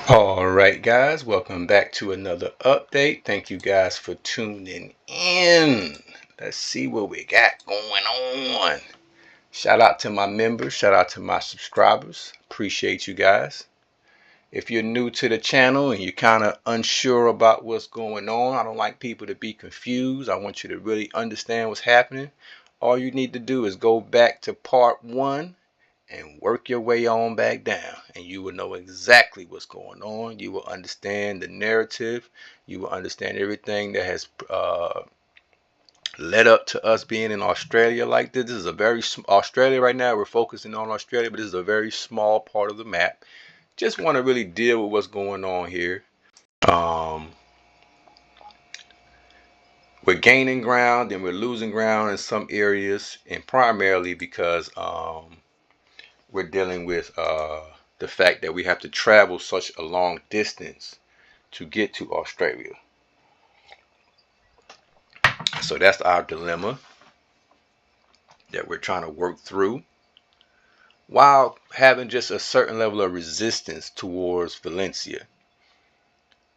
All right, guys, welcome back to another update. Thank you guys for tuning in. Let's see what we got going on. Shout out to my members, shout out to my subscribers. Appreciate you guys. If you're new to the channel and you're kind of unsure about what's going on, I don't like people to be confused. I want you to really understand what's happening. All you need to do is go back to part 1 and work your way on back down, and you will know exactly what's going on. You will understand the narrative. You will understand everything that has led up to us being in Australia like this. This is a very Australia right now. We're focusing on Australia, but this is a very small part of the map. Just want to really deal with what's going on here. We're gaining ground and we're losing ground in some areas, and primarily because we're dealing with the fact that we have to travel such a long distance to get to Australia. So that's our dilemma that we're trying to work through, while having just a certain level of resistance towards Valencia,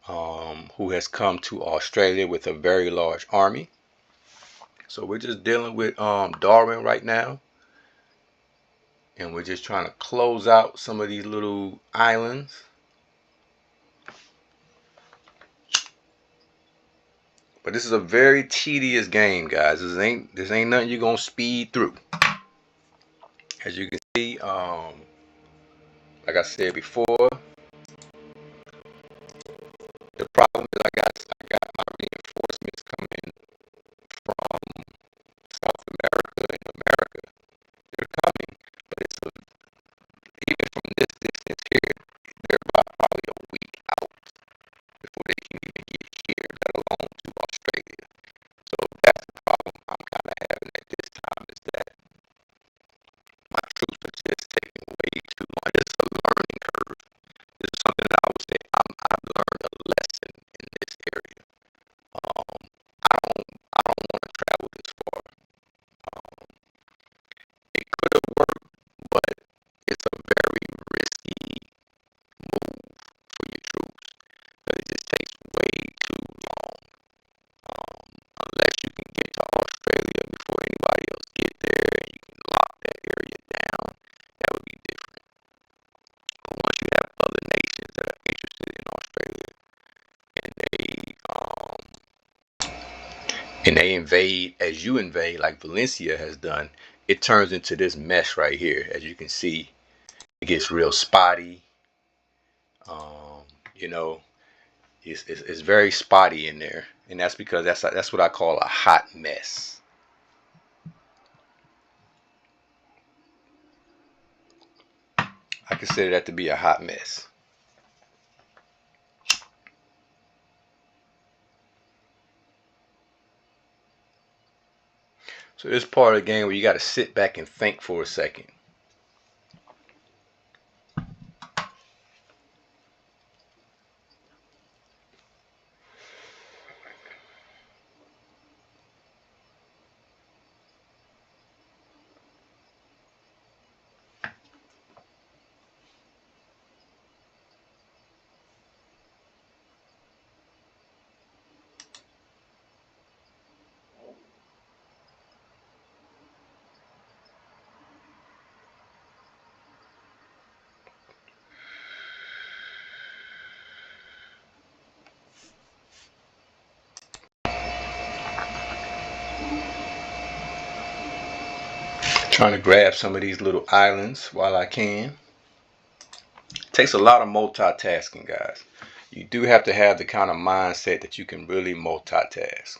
who has come to Australia with a very large army. So we're just dealing with Darwin right now, and we're just trying to close out some of these little islands. But this is a very tedious game, guys. This ain't nothing you're gonna speed through. As you can see, like I said before, the problem is I got my reinforcements coming from South America and America. They're coming, but even from this distance here, they're about probably a week out before they can even get here, let alone to Australia. So that's the problem I'm kind of having at this time, is that my troops are just taking way too long. It's a learning curve. This is something that I would say I've learned a lesson in this area. I don't want to travel this far. Um, it could have worked, but it's a very risky move for your troops, because it just takes way too long. Um, Unless you can get to Australia before anybody else get there, and you can lock that area down, that would be different. But once you have other nations that are interested in Australia, and they invade as you invade, like Valencia has done, it turns into this mess right here. As you can see, it gets real spotty. Um, you know, it's very spotty in there, and that's because that's what I call a hot mess. I consider that to be a hot mess. So this part of the game where you got to sit back and think for a second. Trying to grab some of these little islands while I can. It takes a lot of multitasking, guys. You do have to have the kind of mindset that you can really multitask.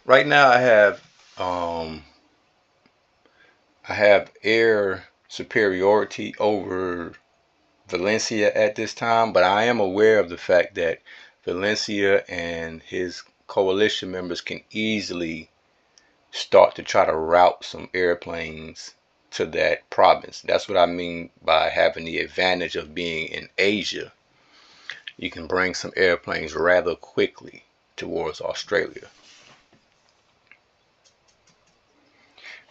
Right now um I have air superiority over Valencia at this time, but I am aware of the fact that Valencia and his coalition members can easily start to try to route some airplanes to that province. That's what I mean by having the advantage of being in Asia. You can bring some airplanes rather quickly towards Australia.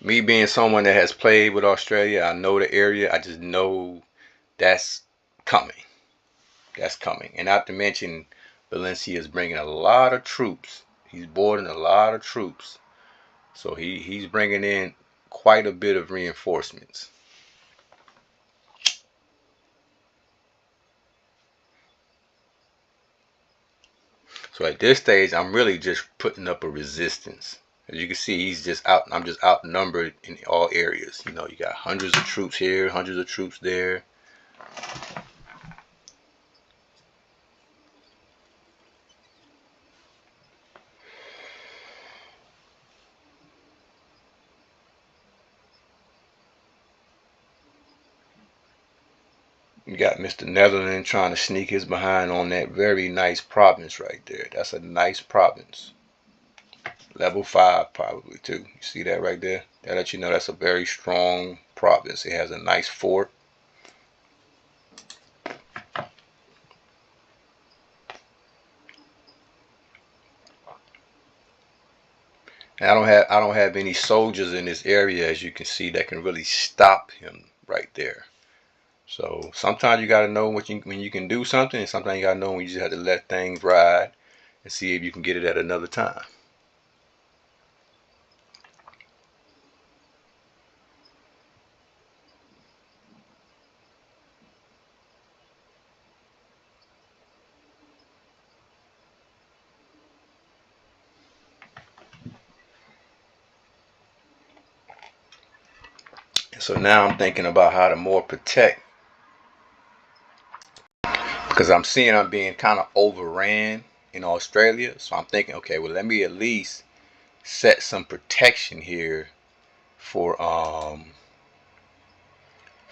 Me being someone that has played with Australia, I know the area. I just know that's coming. That's coming. And not to mention, Valencia is bringing a lot of troops. He's boarding a lot of troops. So he's bringing in quite a bit of reinforcements. So at this stage, I'm really just putting up a resistance. As you can see, he's just out. I'm just outnumbered in all areas. You know, you got hundreds of troops here, hundreds of troops there. You got Mr. Netherlands trying to sneak his behind on that very nice province right there. That's a nice province. Level 5 probably too. You see that right there? That lets you know that's a very strong province. It has a nice fort. And I don't have any soldiers in this area, as you can see, that can really stop him right there. So sometimes you gotta know when you can do something, and sometimes you gotta know when you just have to let things ride and see if you can get it at another time. So now I'm thinking about how to more protect, because I'm seeing I'm being kind of overran in Australia. So I'm thinking, okay, well, let me at least set some protection here for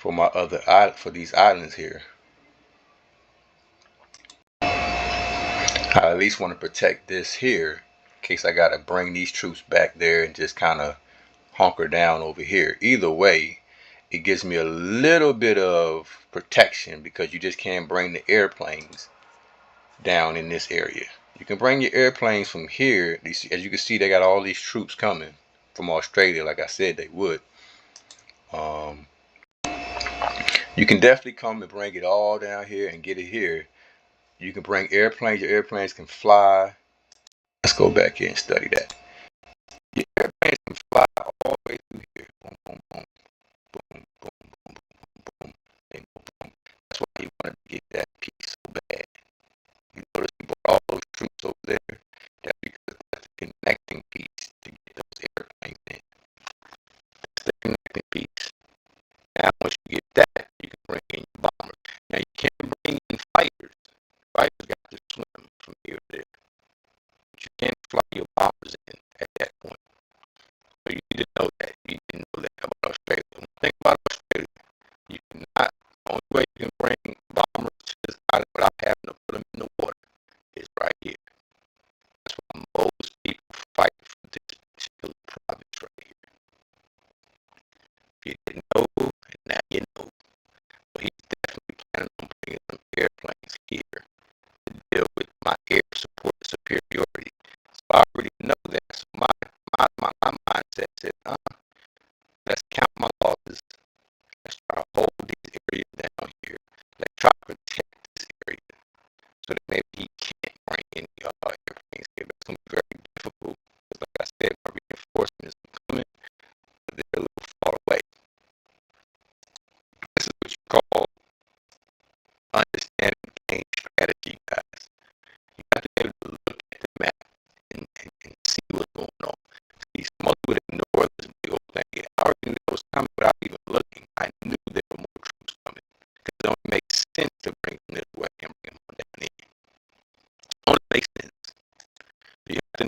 my other island, for these islands here. I at least want to protect this here in case I gotta bring these troops back there and just kind of hunker down over here. Either way, it gives me a little bit of protection because you just can't bring the airplanes down in this area. You can bring your airplanes from here. As you can see, they got all these troops coming from Australia, like I said they would. Um, you can definitely come and bring it all down here and get it here. You can bring airplanes. Your airplanes can fly. Let's go back here and study that. Your airplanes can fly all the way through here. Boom, boom, boom, boom, boom, boom, boom, boom, boom. That's why he wanted to get that piece so bad. You notice he brought all those troops over there. That's because that's the connecting piece to get those airplanes in. That's the connecting piece. Now, once you get that, you can bring in your bombers. Now, you can't bring in fighters. Fighters got to swim from here to there. But you can't fly your bombers in at that point. So you need to know that. You need to know that about Australia. When you think about Australia, you cannot, the only way you can bring bombers to this island without having to put them in the water is right here. That's why most people fight for this particular province right here. If you didn't know, and now you know. So he's definitely planning on bringing some airplanes here to deal with my air support superiority. So I already know that. So my mindset said, let's count my losses. Let's try to hold these areas down here. Let's try to protect this area so that maybe he can't bring any airplanes here. That's going to be very difficult because, like I said, my reinforcements are coming, but they're a little far away. This is what you call understanding game strategy, guys. You have to be able to look at the map and see what's going on. See, some other would ignore this big old thing. I already knew it was coming without even looking. I knew there were more troops coming because it only makes sense to bring them this way and bring them down here. It only makes sense. So you have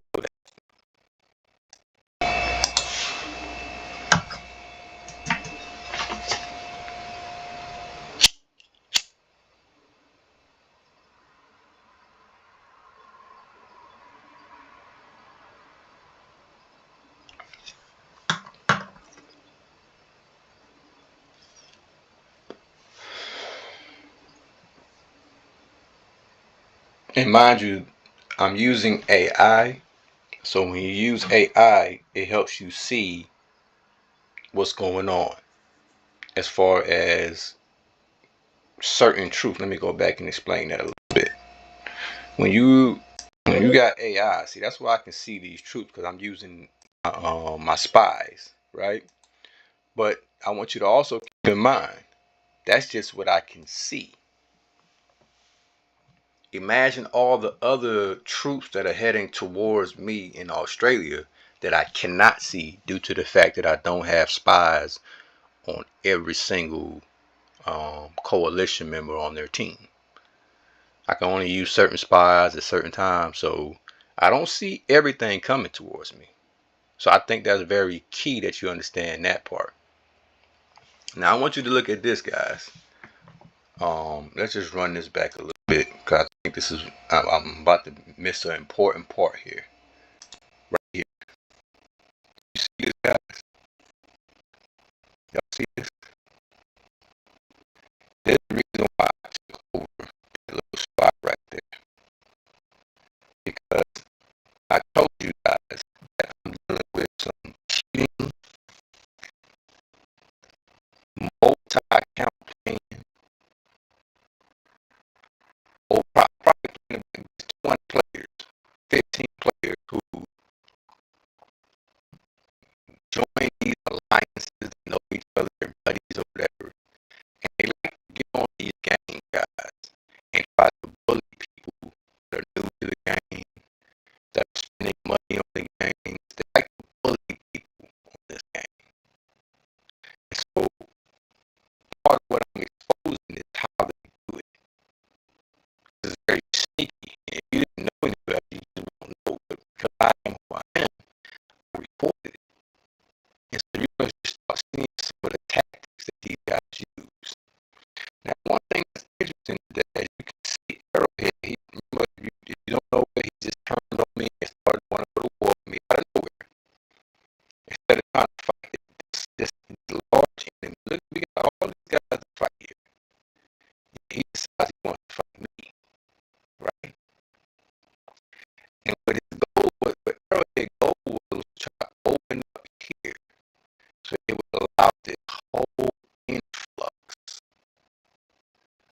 And mind you, I'm using AI. So when you use AI, it helps you see what's going on as far as certain truth. Let me go back and explain that a little bit. When you got AI, see, that's why I can see these truths, because I'm using my spies, right? But I want you to also keep in mind that's just what I can see. Imagine all the other troops that are heading towards me in Australia that I cannot see due to the fact that I don't have spies on every single coalition member on their team. I can only use certain spies at certain times, so I don't see everything coming towards me. So I think that's very key that you understand that part. Now I want you to look at this, guys. Let's just run this back a little bit, because I think this is I'm about to miss an important part here. Right here, you see this, guys? Y'all see this? There's the reason why I took over that little spot right there, because I told you guys that I'm dealing with some cheating, multi-campaign, or probably 20 players, 15 players who join these alliances and know each other, their buddies or whatever, and they like to get on these games, guys, and try to bully people that are new to the game, that are spending money on the games. They like to bully people on this game. And so part of what I'm exposing is how they do it. It's very sneaky. And if you didn't know anybody, you just don't know. But because I am who I am, I reported it. And so you're going to start seeing some of the tactics that these guys use. Now, one thing that's interesting is that you can see Arrowhead. If you don't know where he just turned on me and started wanting to go to war with me out of nowhere. Instead of trying to fight this large enemy. Look, we got all these guys to fight here. He decides he wants to fight me, right? And what his goal was, what Arrowhead's goal was to try to open up here, so it would allow this whole influx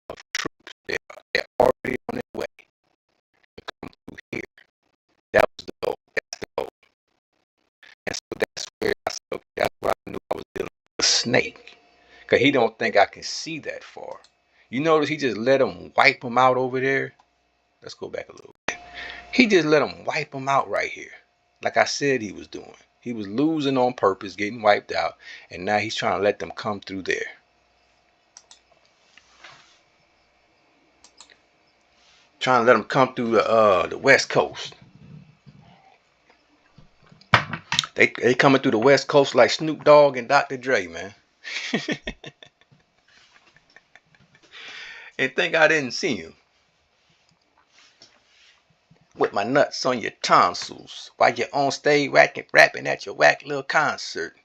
of troops. They're already on their way to come through here. That was the goal. That's the goal. And so that's where I said, okay, that's where I knew I was dealing with a snake, because he don't think I can see that far. You notice he just let him wipe him out over there. Let's go back a little bit. He just let him wipe him out right here, like I said he was doing. He was losing on purpose, getting wiped out, and now he's trying to let them come through there. Trying to let them come through the West Coast. They coming through the West Coast like Snoop Dogg and Dr. Dre, man. And think I didn't see him with my nuts on your tonsils while you're on stage rapping at your whack little concert.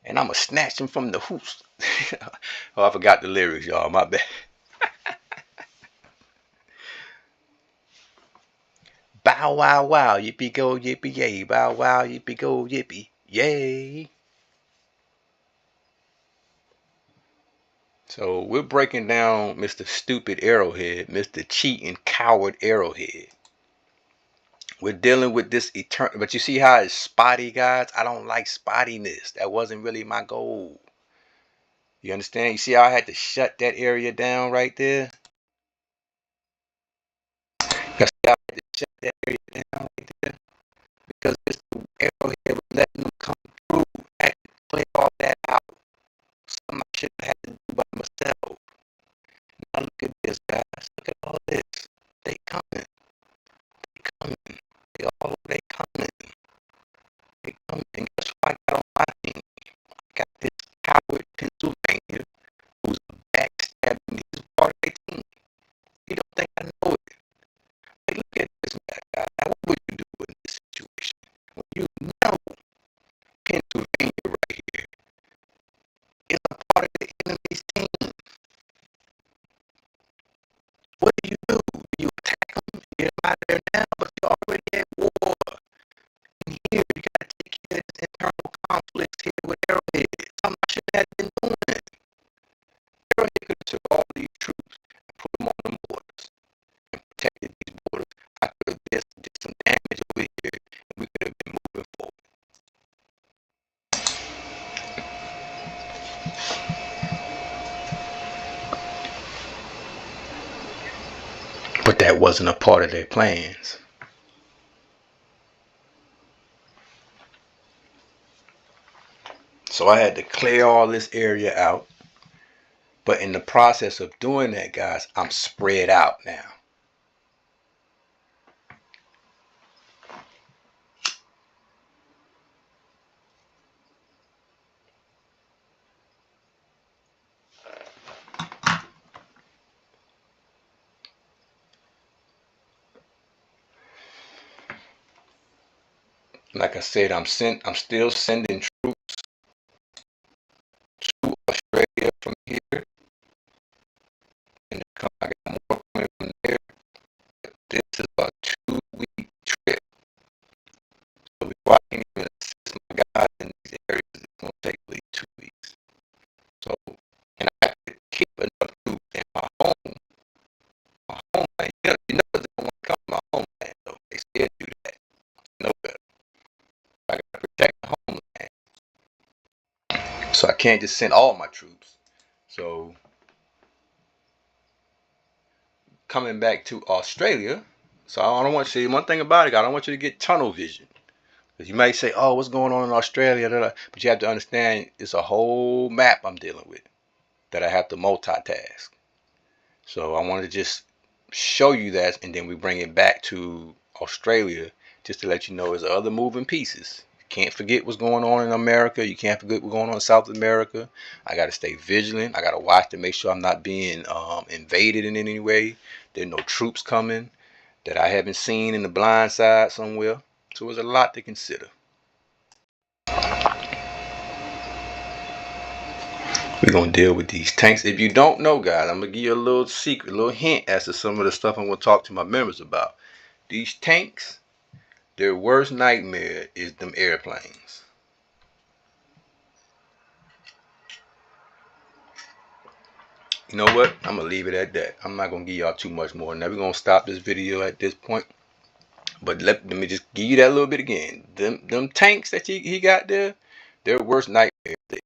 And I'ma snatch him from the hoops. Oh, I forgot the lyrics, y'all. My bad. Bow wow wow, yippee go yippee yay. Bow wow, yippee go yippee yay. So we're breaking down Mr. Stupid Arrowhead, Mr. Cheating Coward Arrowhead. We're dealing with this eternal, but you see how it's spotty, guys? I don't like spottiness. That wasn't really my goal. You understand? You see how I had to shut that area down right there? You see how I had to shut that area down right there? Because Mr. Arrowhead was letting them come through. I had to play all that out. Something I should have had to do by myself. Now look at this, guys. Look at all this. They coming. They coming. They coming. They coming. And guess what I got on my team? I got this coward Pennsylvania who's backstabbing me. He's part of their team. You don't think I know it? Hey, look there now, but you're already at war. And here, you gotta take care of this internal conflicts here with Arrowhead. Something I shouldn't have been doing. Arrowhead could have took all these troops and put them on the borders and protected these borders. I could have did some damage over here, and we could have been moving forward. But that wasn't a part of their plans. So I had to clear all this area out. But in the process of doing that, guys, I'm spread out now. Like I said, I'm still sending troops to Australia from here, and I got more coming from there. This is a 2-week trip, so before I can even assist my guys in these areas, it's gonna take at least 2 weeks. So, and I could keep enough troops in my homeland. You know they don't want to come to my homeland, though. They still do that. No better. I gotta protect the homeland. So I can't just send all my troops. So coming back to Australia, so I don't want you to see one thing about it. I don't want you to get tunnel vision. Because you might say, oh, what's going on in Australia? But you have to understand it's a whole map I'm dealing with that I have to multitask. So I want to just show you that, and then we bring it back to Australia just to let you know there's other moving pieces. Can't forget what's going on in America. You can't forget what's going on in South America. I got to stay vigilant. I got to watch to make sure I'm not being invaded in any way. There's no troops coming that I haven't seen in the blind side somewhere. So there's a lot to consider. We're going to deal with these tanks. If you don't know, guys, I'm going to give you a little secret, a little hint as to some of the stuff I'm going to talk to my members about. These tanks, their worst nightmare is them airplanes. You know what? I'm going to leave it at that. I'm not going to give y'all too much more. Now we're going to stop this video at this point. But let me just give you that a little bit again. Them tanks that he got there, their worst nightmare is the